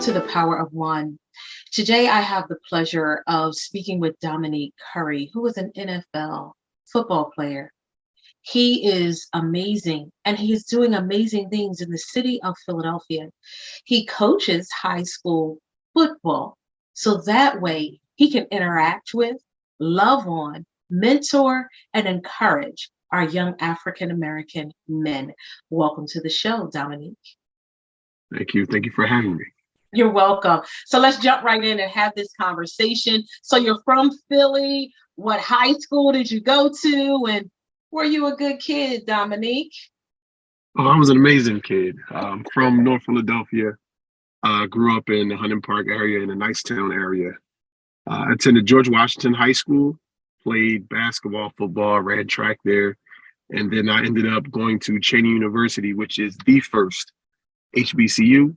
to the Power of One. Today, I have the pleasure of speaking with Dominique Curry, who is an NFL football player. He is amazing and he is doing amazing things in the city of Philadelphia. He coaches high school football so that way he can interact with, love on, mentor, and encourage our young African American men. Welcome to the show, Dominique. Thank you. Thank you for having me. You're welcome. So let's jump right in and have this conversation. So you're from Philly. What high school did you go to? And were you a good kid, Dominique? Oh, I was an amazing kid. From North Philadelphia. Grew up in the Hunting Park area in the Nicetown area. Attended George Washington High School, played basketball, football, ran track there. And then I ended up going to Cheney University, which is the first HBCU.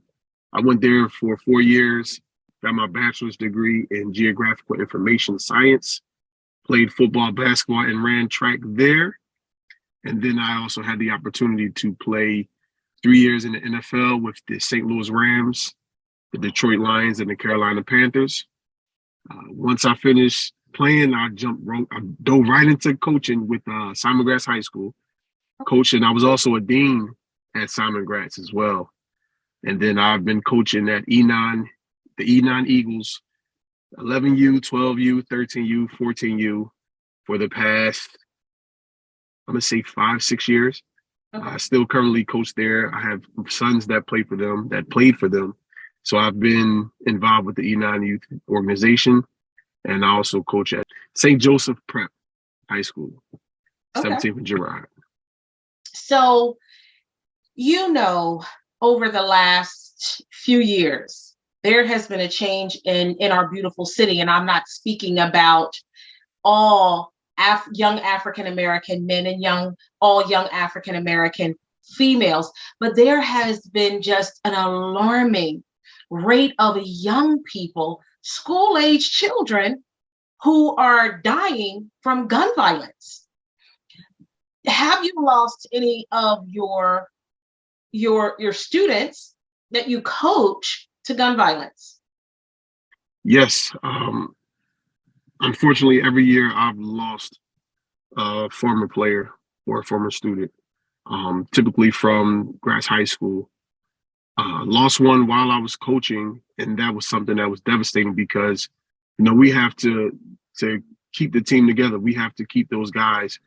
I went there for 4 years, got my bachelor's degree in geographical information science, played football, basketball, and ran track there. And then I also had the opportunity to play 3 years in the NFL with the St. Louis Rams, the Detroit Lions, and the Carolina Panthers. Once I finished playing, I dove right into coaching with Simon Gratz High School. Coaching, I was also a dean at Simon Gratz as well. And then I've been coaching at E9, the E9 Eagles, 11U, 12U, 13U, 14U for the past, I'm going to say 5-6 years. Okay. I still currently coach there. I have sons that played for them. So I've been involved with the E9 youth organization. And I also coach at St. Joseph Prep High School, Okay. 17th and Girard. So, over the last few years, there has been a change in our beautiful city. And I'm not speaking about all young African-American men and all young African-American females, but there has been just an alarming rate of young people, school-age children, who are dying from gun violence. Have you lost any of your students that you coach to gun violence? Yes. Unfortunately, every year I've lost a former player or a former student, typically from Grass High School. Lost one while I was coaching, and that was something that was devastating because, we have to keep the team together. We have to keep those guys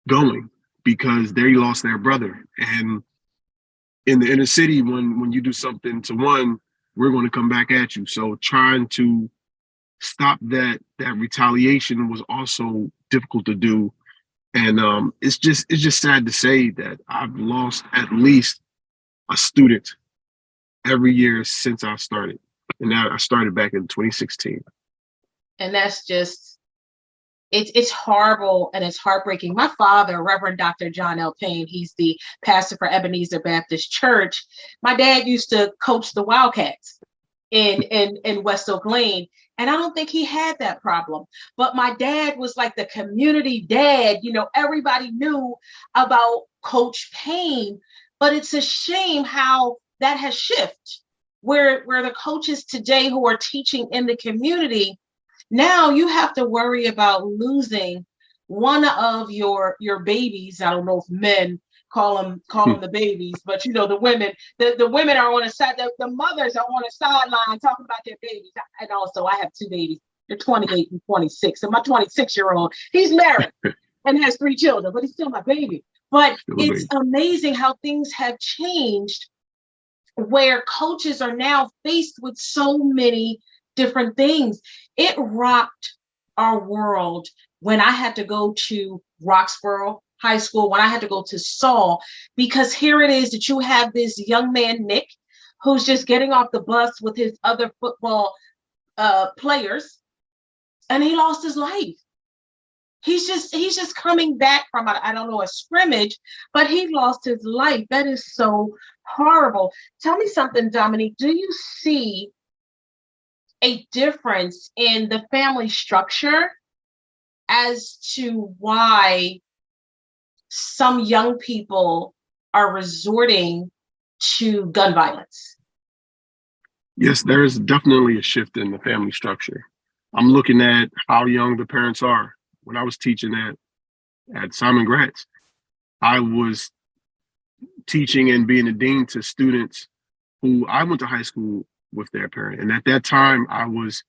going because they lost their brother. And in the inner city, when you do something to one, we're going to come back at you. So trying to stop that retaliation was also difficult to do. And it's just sad to say that I've lost at least a student every year since I started. And now I started back in 2016. And that's just, it's horrible and it's heartbreaking. My father, Reverend Dr. John L. Payne, he's the pastor for Ebenezer Baptist Church. My dad used to coach the Wildcats in West Oak Lane. And I don't think he had that problem. But my dad was like the community dad. Everybody knew about Coach Payne. But it's a shame how that has shifted, where the coaches today who are teaching in the community, now you have to worry about losing one of your babies. I don't know if men call them the babies, but the women, the women are on the side, the mothers are on the sideline talking about their babies. And also I have two babies. They're 28 and 26. And my 26-year-old, he's married and has 3 children, but he's still my baby. But it's amazing how things have changed, where coaches are now faced with so many different things. It rocked our world when I had to go to Roxborough High School, when I had to go to Saul, because here it is that you have this young man, Nick, who's just getting off the bus with his other football players, and he lost his life. He's just coming back from, I don't know, a scrimmage, but he lost his life. That is so horrible. Tell me something, Dominique. Do you see a difference in the family structure as to why some young people are resorting to gun violence? Yes, there is definitely a shift in the family structure. I'm looking at how young the parents are. When I was teaching at Simon Gratz, I was teaching and being a dean to students who I went to high school with their parent. And at that time, I was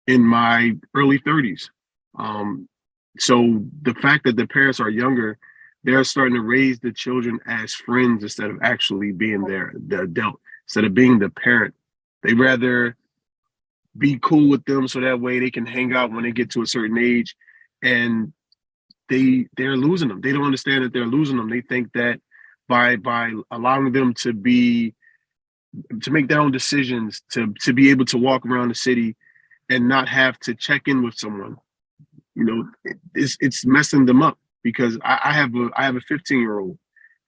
in my early 30s. Um, so the fact that the parents are younger, they're starting to raise the children as friends instead of actually being the adult, instead of being the parent. They rather be cool with them so that way they can hang out when they get to a certain age. And they're losing them. They don't understand that they're losing them. They think that by allowing them to make their own decisions, to be able to walk around the city and not have to check in with someone, it's messing them up. Because I have a 15-year-old,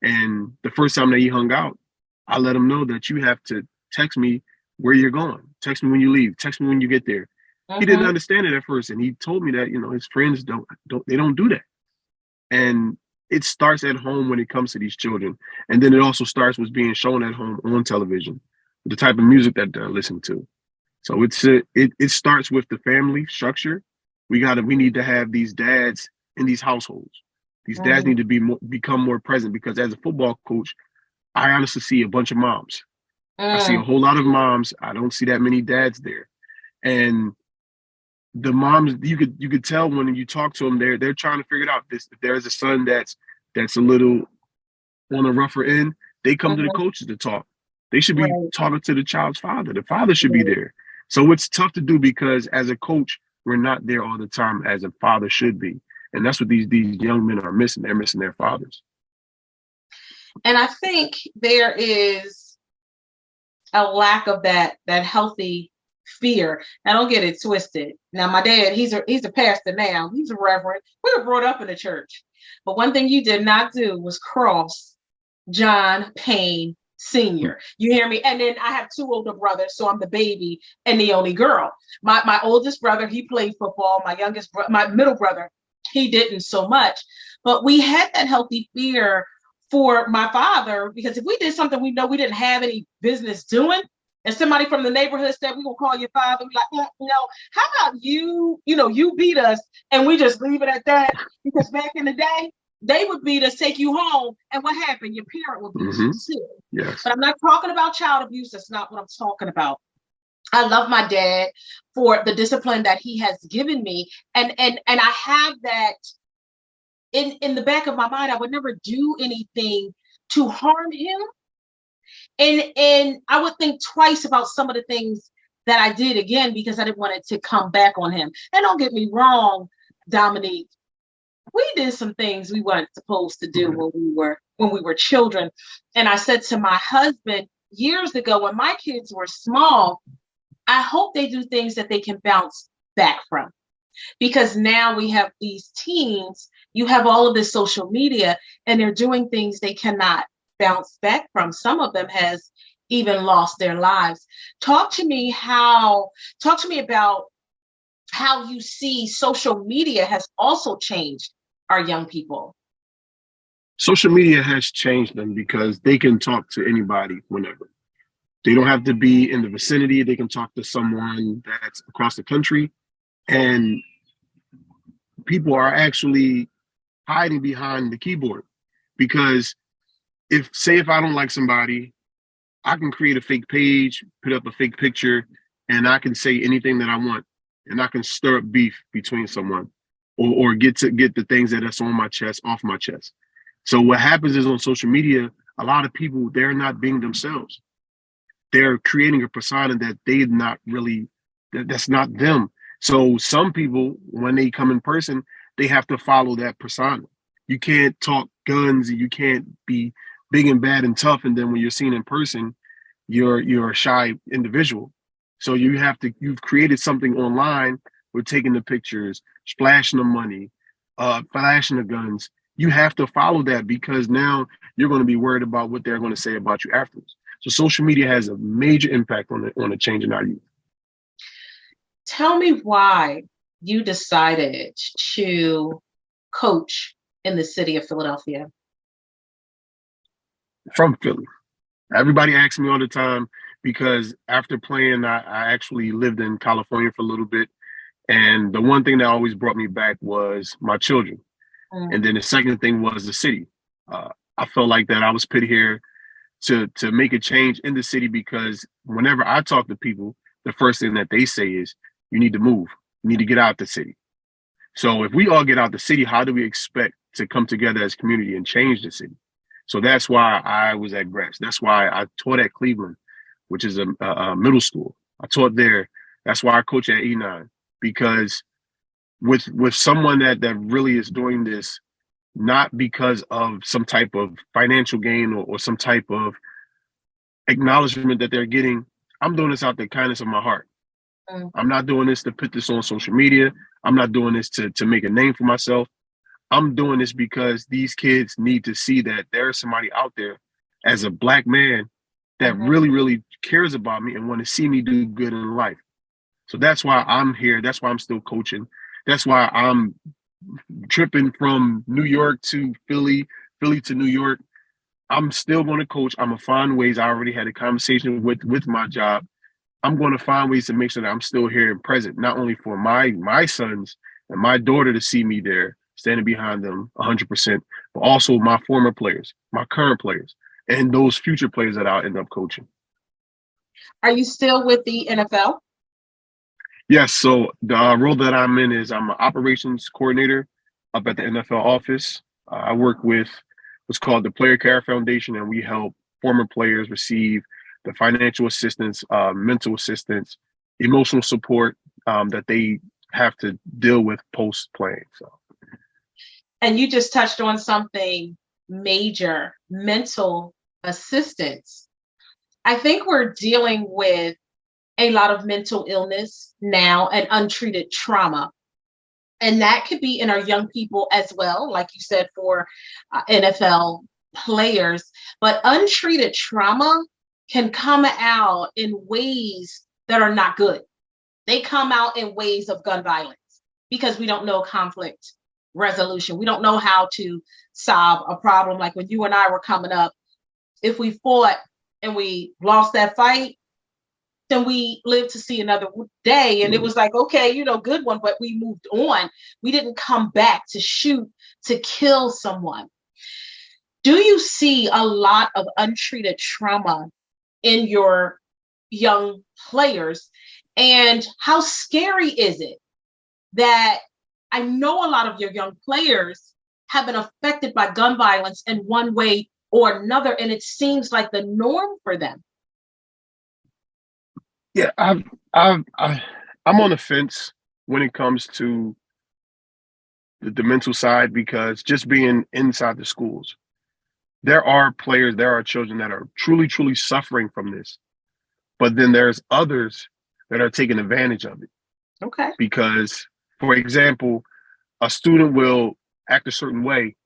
and the first time that he hung out, I let him know that you have to text me where you're going, text me when you leave, text me when you get there. He didn't Mm-hmm. understand it at first, and he told me that his friends don't do that. And it starts at home when it comes to these children. And then it also starts with being shown at home on television, the type of music that they're listening to. So it starts with the family structure. We need to have these dads in these households. These dads Mm-hmm. need to become more present, because as a football coach, I honestly see a bunch of moms. I see a Mm. whole lot of moms. I don't see that many dads there. And the moms, you could tell when you talk to them, they're trying to figure it out. This If there's a son that's a little on the rougher end, they come to the Mm-hmm. coaches to talk. They should be Right. talking to the child's father. The father should be Right. there. So it's tough to do, because as a coach, we're not there all the time as a father should be. And that's what these young men are missing. They're missing their fathers. And I think there is a lack of that healthy fear. Now don't get it twisted. Now my dad, he's a pastor now. He's a reverend. We were brought up in the church. But one thing you did not do was cross John Payne Sr. You hear me? And then I have two older brothers, so I'm the baby and the only girl. My oldest brother, he played football. My middle brother, he didn't so much. But we had that healthy fear for my father, because if we did something we know we didn't have any business doing, and somebody from the neighborhood said, "We're gonna call your father," we're like, no, how about you beat us and we just leave it at that? Because back in the day, they would be to take you home, and what happened? Your parent would beat you Mm-hmm. too. Yes. But I'm not talking about child abuse. That's not what I'm talking about. I love my dad for the discipline that he has given me, and I have that in the back of my mind. I would never do anything to harm him, and I would think twice about some of the things that I did, again, because I didn't want it to come back on him. And don't get me wrong, Dominique, we did some things we weren't supposed to do Right. when we were children. And I said to my husband years ago, when my kids were small, I hope they do things that they can bounce back from. Because now we have these teens, you have all of this social media, and they're doing things they cannot bounce back from. Some of them has even lost their lives. Talk to me about how you see social media has also changed our young people. Social media has changed them because they can talk to anybody whenever. They don't have to be in the vicinity. They can talk to someone that's across the country. And people are actually hiding behind the keyboard, because if I don't like somebody, I can create a fake page, put up a fake picture, and I can say anything that I want, and I can stir up beef between someone, or get the things that's on my chest off my chest. So what happens is, on social media, a lot of people, they're not being themselves. They're creating a persona that they're not really, that's not them. So some people, when they come in person, they have to follow that persona. You can't talk guns, you can't be big and bad and tough, and then when you're seen in person, you're a shy individual. So you've created something online with taking the pictures, splashing the money, flashing the guns. You have to follow that, because now you're going to be worried about what they're going to say about you afterwards. So social media has a major impact on the change in our youth. Tell me why you decided to coach in the city of Philadelphia. From Philly, everybody asks me all the time, because after playing, I actually lived in California for a little bit. And the one thing that always brought me back was my children. And then the second thing was the city. I felt like that I was put here to make a change in the city, because whenever I talk to people, the first thing that they say is, you need to move. You need to get out the city. So if we all get out the city, how do we expect to come together as a community and change the city? So that's why I was at Gratz. That's why I taught at Cleveland, which is a middle school. I taught there. That's why I coach at E9, because with someone that really is doing this, not because of some type of financial gain or some type of acknowledgement that they're getting. I'm doing this out the kindness of my heart. I'm not doing this to put this on social media. I'm not doing this to make a name for myself. I'm doing this because these kids need to see that there's somebody out there as a Black man that really, really cares about me and want to see me do good in life. So that's why I'm here. That's why I'm still coaching. That's why I'm tripping from New York to Philly, Philly to New York. I'm still going to coach. I'm going to find ways. I already had a conversation with my job. I'm going to find ways to make sure that I'm still here and present, not only for my sons and my daughter to see me there, standing behind them 100%, but also my former players, my current players, and those future players that I'll end up coaching. Are you still with the NFL? Yes. So the role that I'm in is I'm an operations coordinator up at the NFL office. I work with what's called the Player Care Foundation, and we help former players receive the financial assistance, mental assistance, emotional support that they have to deal with post playing. So, and you just touched on something major: mental assistance. I think we're dealing with a lot of mental illness now and untreated trauma. And that could be in our young people as well, like you said, for NFL players. But untreated trauma can come out in ways that are not good. They come out in ways of gun violence because we don't know conflict resolution. We don't know how to solve a problem. Like when you and I were coming up, if we fought and we lost that fight, then we lived to see another day. And it was like, okay, good one, but we moved on. We didn't come back to shoot, to kill someone. Do you see a lot of untreated trauma in your young players? And how scary is it that I know a lot of your young players have been affected by gun violence in one way or another, and it seems like the norm for them? Yeah, I'm on the fence when it comes to the mental side, because just being inside the schools, there are players, there are children that are truly, truly suffering from this. But then there's others that are taking advantage of it. Okay. Because, for example, a student will act a certain way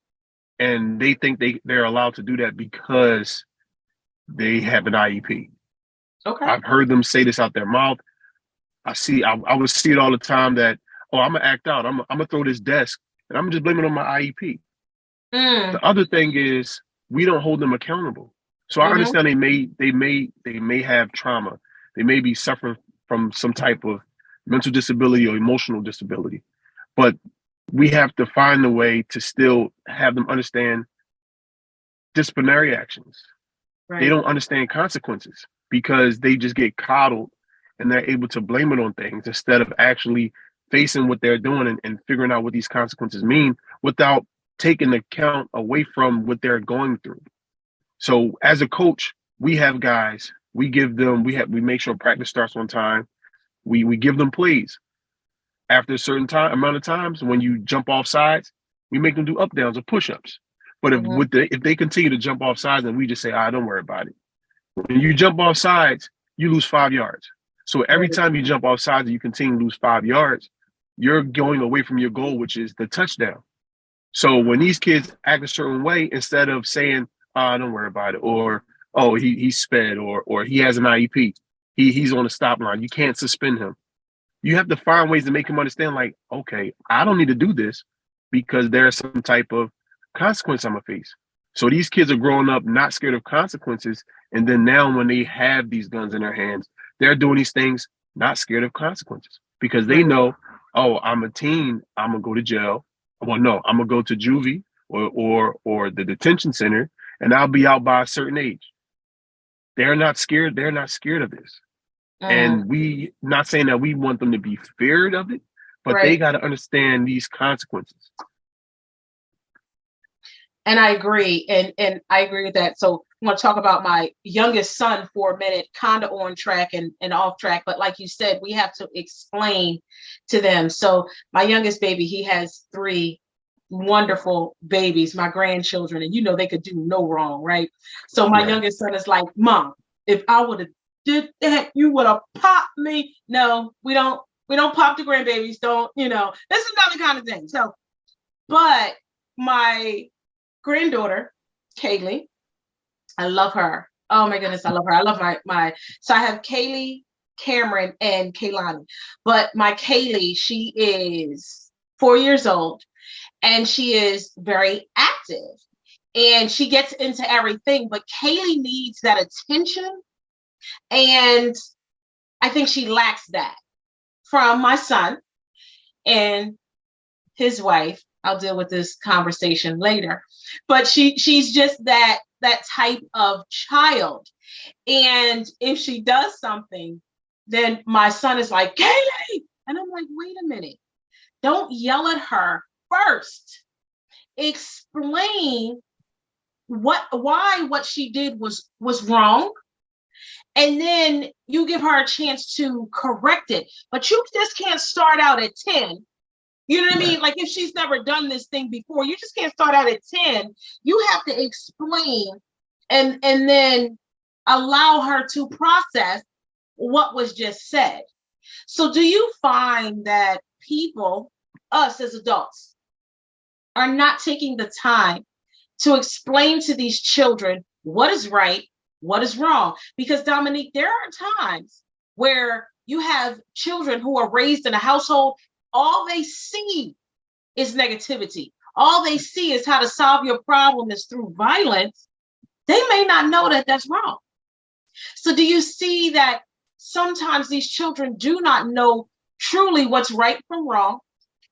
and they think they're allowed to do that because they have an IEP. Okay. I've heard them say this out their mouth. I would see it all the time that, oh, I'm gonna act out. I'm gonna throw this desk and I'm just blaming it on my IEP. The other thing is we don't hold them accountable. So I understand they may have trauma. They may be suffering from some type of mental disability or emotional disability, but we have to find a way to still have them understand disciplinary actions. Right. They don't understand consequences because they just get coddled and they're able to blame it on things instead of actually facing what they're doing and figuring out what these consequences mean without taking account away from what they're going through. So as a coach, we have guys, we make sure practice starts on time. We give them plays. After a certain amount of times, when you jump off sides, we make them do up downs or push-ups. But if they continue to jump off sides, then we just say, don't worry about it. When you jump off sides, you lose 5 yards. So every time you jump off sides and you continue to lose 5 yards, you're going away from your goal, which is the touchdown. So when these kids act a certain way, instead of saying, don't worry about it, or, oh, he sped, or he has an IEP, he's on the stop line, you can't suspend him. You have to find ways to make him understand, like, okay, I don't need to do this because there's some type of consequence I'm gonna face. So these kids are growing up not scared of consequences. And then now when they have these guns in their hands, they're doing these things not scared of consequences because they know, oh, I'm a teen, I'm gonna go to jail. Well, no, I'm gonna go to juvie or the detention center, and I'll be out by a certain age. They're not scared. They're not scared of this. And we not saying that we want them to be feared of it, but they got to understand these consequences. And I agree. And I agree with that. So I'm going to talk about my youngest son for a minute, kind of on track and off track. But like you said, we have to explain to them. So my youngest baby, he has 3 wonderful babies, my grandchildren, and they could do no wrong, right? So my youngest son is like, Mom, if I would have did that, you would have popped me. No, we don't pop the grandbabies. Don't, this is another kind of thing. So, but my granddaughter, Kaylee, I love her. Oh my goodness, I love her. I love so I have Kaylee, Cameron, and Kaylani. But my Kaylee, she is 4 years old and she is very active and she gets into everything, but Kaylee needs that attention. And I think she lacks that from my son and his wife. I'll deal with this conversation later, but she's just that type of child. And if she does something, then my son is like, Kaylee, and I'm like, wait a minute, don't yell at her first. Explain why what she did was wrong. And then you give her a chance to correct it. But you just can't start out at 10. You know what I mean? Like if she's never done this thing before, you just can't start out at 10. You have to explain and then allow her to process what was just said. So do you find that people, us as adults, are not taking the time to explain to these children what is right, what is wrong? Because Dominique, there are times where you have children who are raised in a household, all they see is negativity. All they see is how to solve your problem is through violence. They may not know that that's wrong. So do you see that sometimes these children do not know truly what's right from wrong?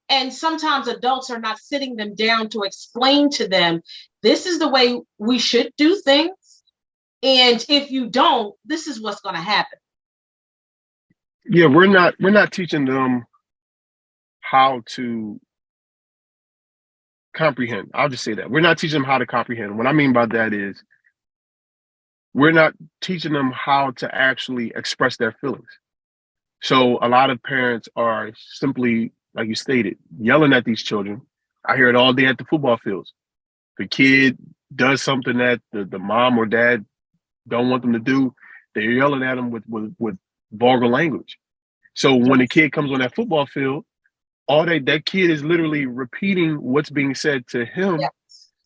And sometimes adults are not sitting them down to explain to them, this is the way we should do things. And if you don't, this is what's going to happen. Yeah, we're not teaching them how to comprehend. I'll just say that. We're not teaching them how to comprehend. What I mean by that is we're not teaching them how to actually express their feelings. So a lot of parents are simply, like you stated, yelling at these children. I hear it all day at the football fields. The kid does something that the mom or dad don't want them to do. They're yelling at them with vulgar language. So when the kid comes on that football field, all that kid is literally repeating what's being said to him,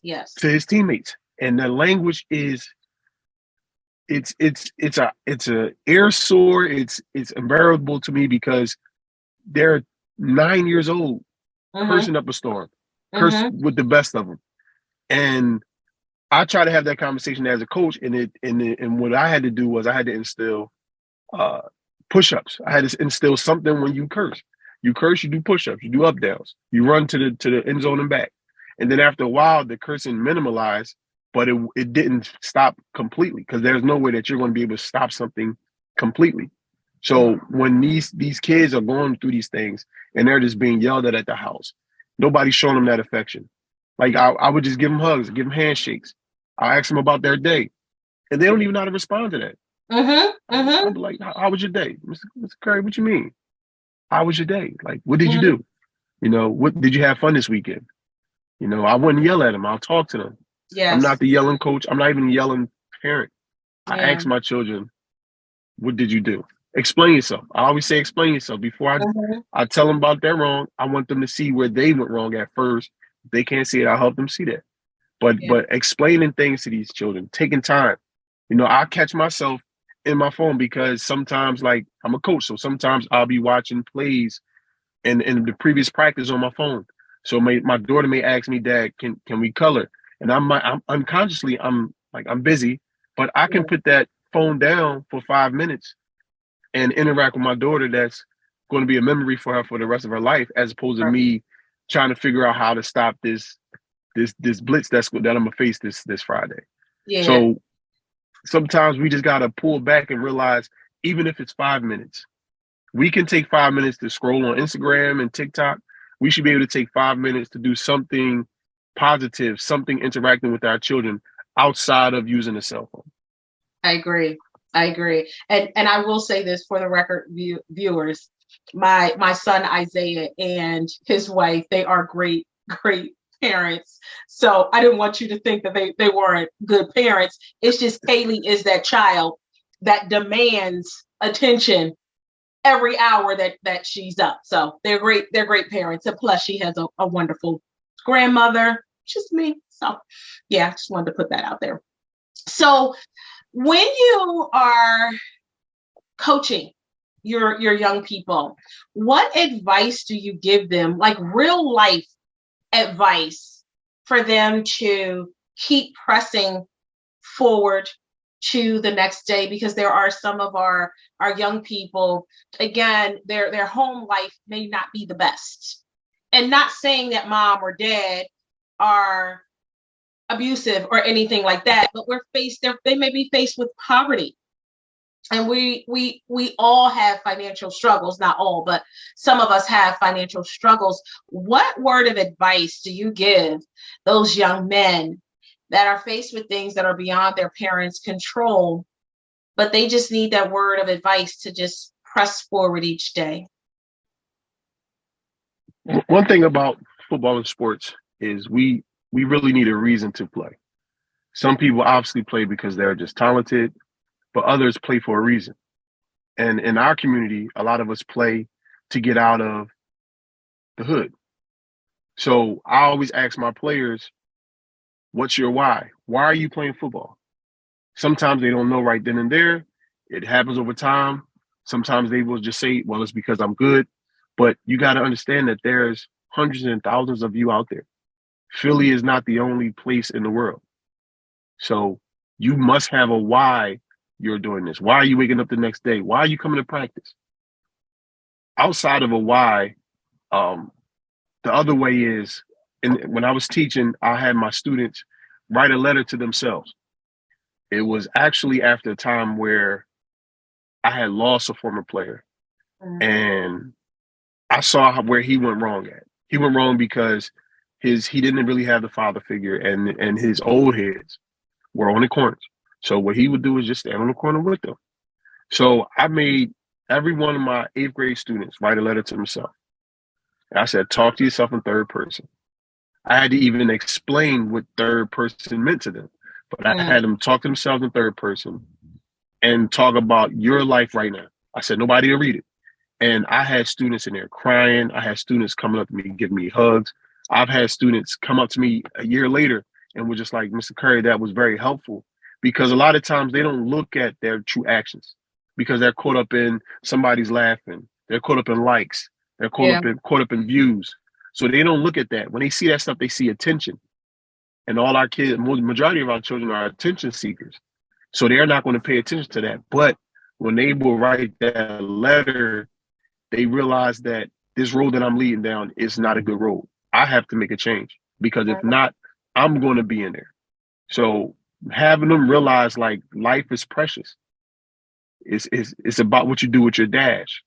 to his teammates, and the language is it's a air sore. It's unbearable to me because they're 9 years old, cursing up a storm, cursing with the best of them, and I try to have that conversation as a coach, and what I had to do was I had to instill push-ups. I had to instill something when you curse. You curse, you do push-ups, you do up downs, you run to the end zone and back. And then after a while, the cursing minimalized, but it didn't stop completely because there's no way that you're going to be able to stop something completely. So when these kids are going through these things and they're just being yelled at the house, nobody's showing them that affection. Like I would just give them hugs, give them handshakes. I ask them about their day, and they don't even know how to respond to that. I'll be like, "How was your day, Mr. Curry? What you mean? How was your day? Like, what did you do? What did you have fun this weekend? I wouldn't yell at them. I'll talk to them. Yes. I'm not the yelling coach. I'm not even a yelling parent. I ask my children, what did you do? Explain yourself. I always say explain yourself. Before I tell them about their wrong, I want them to see where they went wrong at first. If they can't see it, I'll help them see that. But explaining things to these children, taking time. I catch myself in my phone because sometimes, like, I'm a coach, so sometimes I'll be watching plays and the previous practice on my phone. So my daughter may ask me, Dad, can we color? And I'm unconsciously, I'm busy, but I can Yeah, put that phone down for 5 minutes and interact with my daughter. That's going to be a memory for her for the rest of her life, as opposed to right. me trying to figure out how to stop this blitz that I'm gonna face this Friday. Yeah, So sometimes we just gotta pull back and realize, even if it's 5 minutes, we can take 5 minutes to scroll on Instagram and TikTok. We should be able to take 5 minutes to do something positive, something interacting with our children outside of using a cell phone. I agree. I agree. And I will say this for the record, viewers, my son Isaiah and his wife, they are great parents. So I didn't want you to think that they weren't good parents. It's just Kaylee is that child that demands attention every hour that she's up. So they're great parents. And plus she has a wonderful grandmother, just me. So yeah, just wanted to put that out there. So when you are coaching your young people, what advice do you give them, like real life advice, for them to keep pressing forward to the next day? Because there are some of our young people, again, their home life may not be the best, and not saying that mom or dad are abusive or anything like that, but they may be faced with poverty, and we all have financial struggles, not all, but some of us have financial struggles. What word of advice do you give those young men that are faced with things that are beyond their parents' control, but they just need that word of advice to just press forward each day? One thing about football and sports is we really need a reason to play. Some people obviously play because they're just talented, but others play for a reason. And in our community, a lot of us play to get out of the hood. So I always ask my players, what's your why? Why are you playing football? Sometimes they don't know right then and there. It happens over time. Sometimes they will just say, well, it's because I'm good. But you got to understand that there's hundreds and thousands of you out there. Philly is not the only place in the world. So you must have a why you're doing this. Why are you waking up the next day? Why are you coming to practice? Outside of a why, um, the other way is, and when I was teaching, I had my students write a letter to themselves. It was actually after a time where I had lost a former player, Mm. and I saw where he went wrong at. He went wrong because he didn't really have the father figure, and his old heads were on the corners. So what he would do is just stand on the corner with them. So I made every one of my eighth grade students write a letter to themselves. And I said, talk to yourself in third person. I had to even explain what third person meant to them. But I Mm. had them talk to themselves in third person and talk about your life right now. I said, nobody will read it. And I had students in there crying. I had students coming up to me, giving me hugs. I've had students come up to me a year later and were just like, Mr. Curry, that was very helpful. Because a lot of times they don't look at their true actions because they're caught up in somebody's laughing. They're caught up in likes. They're Yeah. caught up in views. So they don't look at that. When they see that stuff, they see attention. And all our kids, majority of our children are attention seekers. So they're not going to pay attention to that. But when they will write that letter, they realize that this road that I'm leading down is not a good road. I have to make a change because if not, I'm going to be in there. So having them realize like life is precious. It's about what you do with your dash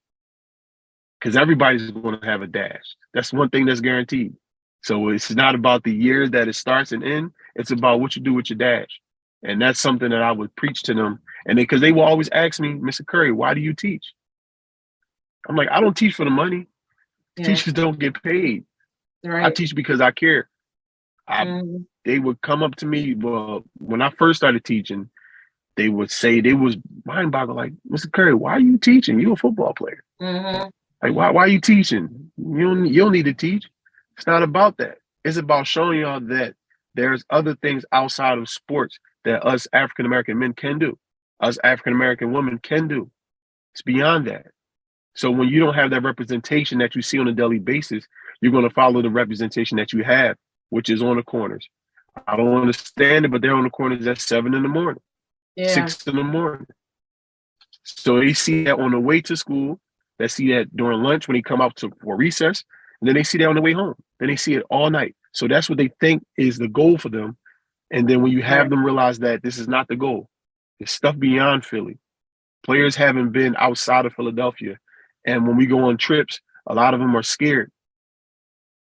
because everybody's going to have a dash. That's one thing that's guaranteed. So it's not about the year that it starts and ends. It's about what you do with your dash. And that's something that I would preach to them. And because they will always ask me, Mr. Curry, why do you teach? I'm like, I don't teach for the money. Yeah. Teachers don't get paid. I Right. teach because I care. I Mm. They would come up to me. Well, when I first started teaching, they would say they was mind boggled, like, Mr. Curry, why are you teaching? You're a football player. Mm-hmm. Like, why are you teaching? You don't need to teach. It's not about that. It's about showing y'all that there's other things outside of sports that us African American men can do, us African American women can do. It's beyond that. So when you don't have that representation that you see on a daily basis, you're going to follow the representation that you have, which is on the corners. I don't understand it, but they're on the corners at 7 in the morning, Yeah. 6 in the morning. So they see that on the way to school, they see that during lunch when they come out for recess, and then they see that on the way home. Then they see it all night. So that's what they think is the goal for them. And then when you have Right. them realize that this is not the goal, it's stuff beyond Philly. Players haven't been outside of Philadelphia. And when we go on trips, a lot of them are scared.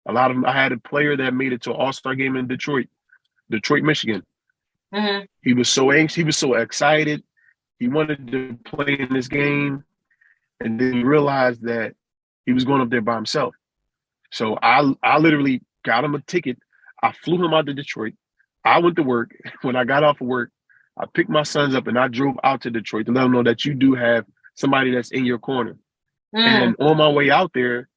A lot of them, I had a player that made it to an all-star game in Detroit, Michigan. Mm-hmm. He was so anxious. He was so excited. He wanted to play in this game. And then he realized that he was going up there by himself. So I literally got him a ticket. I flew him out to Detroit. I went to work. When I got off of work, I picked my sons up and I drove out to Detroit to let them know that you do have somebody that's in your corner. Mm. And on my way out there,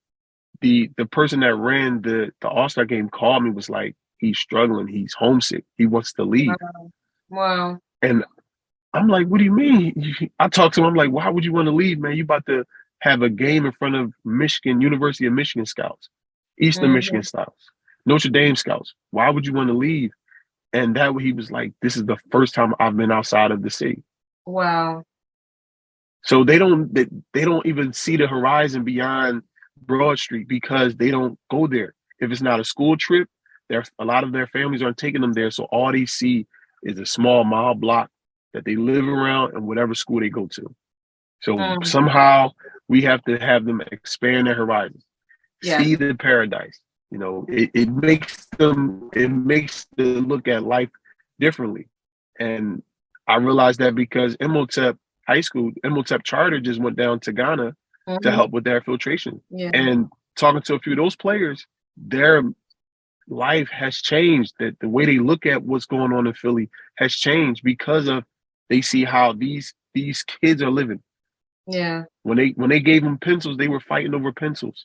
the person that ran the All-Star game called me, was like, he's struggling. He's homesick. He wants to leave. Wow. Wow. And I'm like, what do you mean? I talked to him. I'm like, why would you want to leave, man? You about to have a game in front of Michigan, University of Michigan scouts, Eastern Mm-hmm. Michigan scouts, Notre Dame scouts. Why would you want to leave? And that way he was like, this is the first time I've been outside of the city. Wow. So they don't even see the horizon beyond Broad Street because they don't go there. If it's not a school trip, there's a lot of their families aren't taking them there. So all they see is a small mile block that they live around and whatever school they go to. So Mm. somehow we have to have them expand their horizons, Yes. see the paradise. You know, it makes them look at life differently. And I realized that because Imhotep Charter just went down to Ghana to Mm-hmm. help with their filtration. Yeah. And talking to a few of those players, their life has changed. That the way they look at what's going on in Philly has changed because of they see how these kids are living. Yeah. When they gave them pencils, they were fighting over pencils.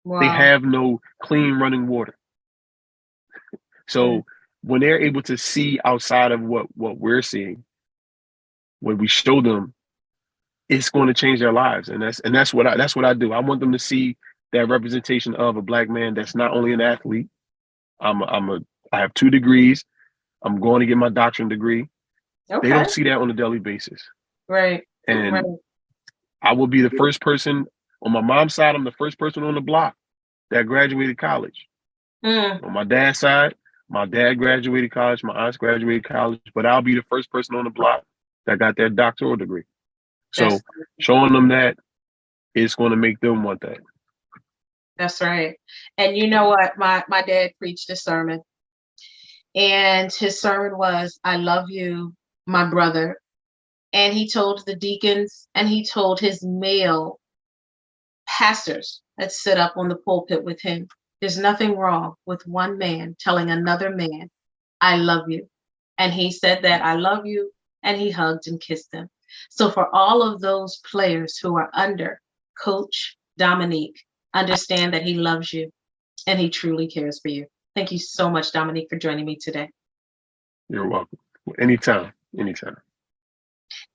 They Wow. have no clean running water. Mm. So when they're able to see outside of what we're seeing, when we show them, it's going to change their lives. And that's what I do. I want them to see that representation of a Black man that's not only an athlete. I have 2 degrees. I'm going to get my doctorate degree. They Okay. don't see that on a daily basis. Right. And Right. I will be the first person on my mom's side. I'm the first person on the block that graduated college. Mm. On my dad's side, my dad graduated college, my aunts graduated college, but I'll be the first person on the block that got their doctoral degree. So That's showing them that, it's going to make them want that. that's right. And you know what? My dad preached a sermon, and his sermon was, "I love you, my brother." And he told the deacons and he told his male pastors that sit up on the pulpit with him, there's nothing wrong with one man telling another man, "I love you." And he said that, "I love you," and he hugged and kissed them. So for all of those players who are under Coach Dominique, understand that he loves you and he truly cares for you. Thank you so much, Dominique, for joining me today. You're welcome. Anytime. Anytime.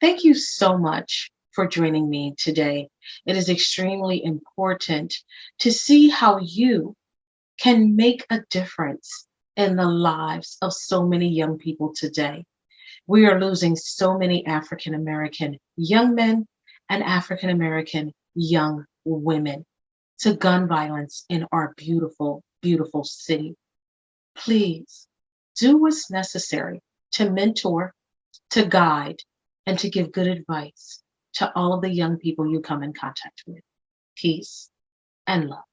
Thank you so much for joining me today. It is extremely important to see how you can make a difference in the lives of so many young people today. We are losing so many African American young men and African American young women to gun violence in our beautiful, beautiful city. Please do what's necessary to mentor, to guide, and to give good advice to all of the young people you come in contact with. Peace and love.